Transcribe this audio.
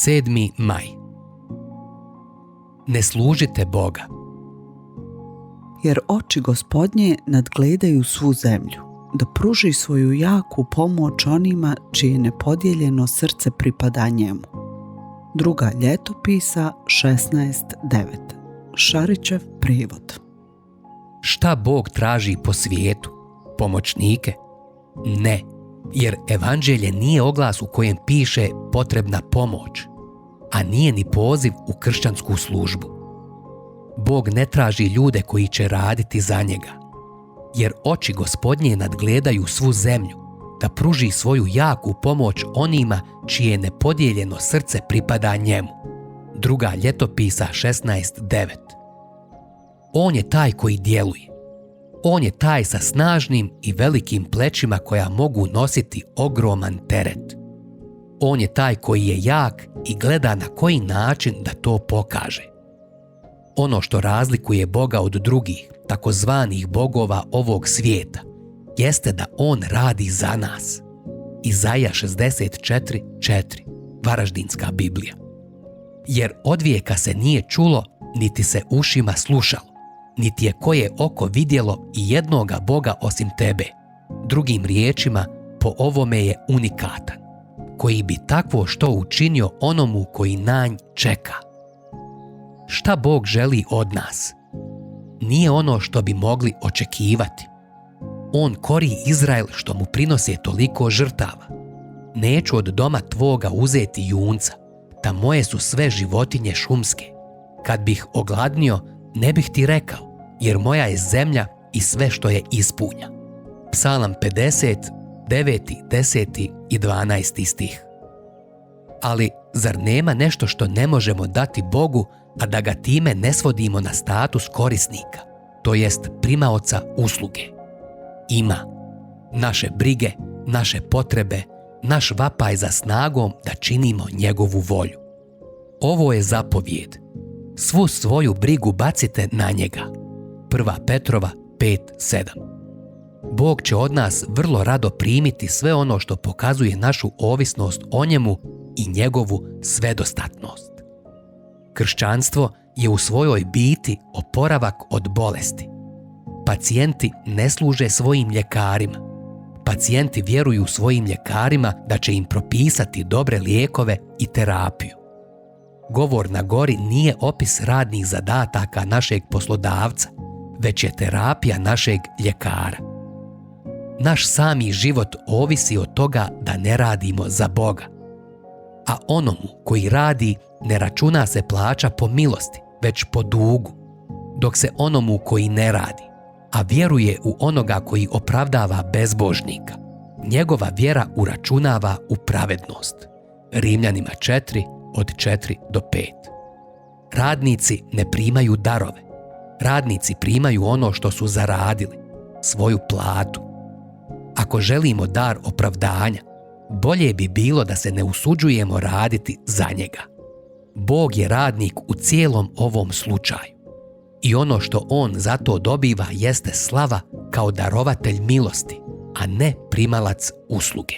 7. maj. Ne služite Boga. Jer oči Gospodnje nadgledaju svu zemlju, da pruži svoju jaku pomoć onima čije nepodijeljeno srce pripada njemu. Druga ljetopisa 16.9. Šarićev prijevod. Šta Bog traži po svijetu? Pomoćnike? Ne, jer evanđelje nije oglas u kojem piše potrebna pomoć, a nije ni poziv u kršćansku službu. Bog ne traži ljude koji će raditi za njega, jer oči Gospodnje nadgledaju svu zemlju, da pruži svoju jaku pomoć onima čije nepodijeljeno srce pripada njemu. Druga ljetopisa 16.9. On je taj koji djeluje. On je taj sa snažnim i velikim plećima koja mogu nositi ogroman teret. On je taj koji je jak i gleda na koji način da to pokaže. Ono što razlikuje Boga od drugih, takozvanih bogova ovog svijeta, jeste da On radi za nas. Izaja 64.4, Varaždinska Biblija. Jer odvijeka se nije čulo, niti se ušima slušalo, niti je koje oko vidjelo i jednoga Boga osim tebe. Drugim riječima, po ovome je unikatan, koji bi takvo što učinio onomu koji na nj čeka. Šta Bog želi od nas? Nije ono što bi mogli očekivati. On kori Izrael što mu prinose toliko žrtava. Neću od doma tvoga uzeti junca, ta moje su sve životinje šumske. Kad bih ogladnio, ne bih ti rekao, jer moja je zemlja i sve što je ispunja. Psalam 50, 9, 10 i 12 stih. Ali zar nema nešto što ne možemo dati Bogu, a da ga time ne svodimo na status korisnika, to jest primaoca usluge? Ima. Naše brige, naše potrebe, naš vapaj za snagom da činimo njegovu volju. Ovo je zapovijed. Svu svoju brigu bacite na njega. 1. Petrova 5.7. Bog će od nas vrlo rado primiti sve ono što pokazuje našu ovisnost o njemu i njegovu svedostatnost. Kršćanstvo je u svojoj biti oporavak od bolesti. Pacijenti ne služe svojim ljekarima. Pacijenti vjeruju svojim ljekarima da će im propisati dobre lijekove i terapiju. Govor na gori nije opis radnih zadataka našeg poslodavca, već je terapija našeg ljekara. Naš sami život ovisi od toga da ne radimo za Boga. A onomu koji radi ne računa se plaća po milosti, već po dugu, dok se onomu koji ne radi, a vjeruje u onoga koji opravdava bezbožnika, njegova vjera uračunava u pravednost. Rimljanima 4, od 4 do 5. Radnici ne primaju darove. Radnici primaju ono što su zaradili, svoju platu. Ako želimo dar opravdanja, bolje bi bilo da se ne usuđujemo raditi za njega. Bog je radnik u cijelom ovom slučaju. I ono što on za to dobiva jeste slava kao darovatelj milosti, a ne primalac usluge.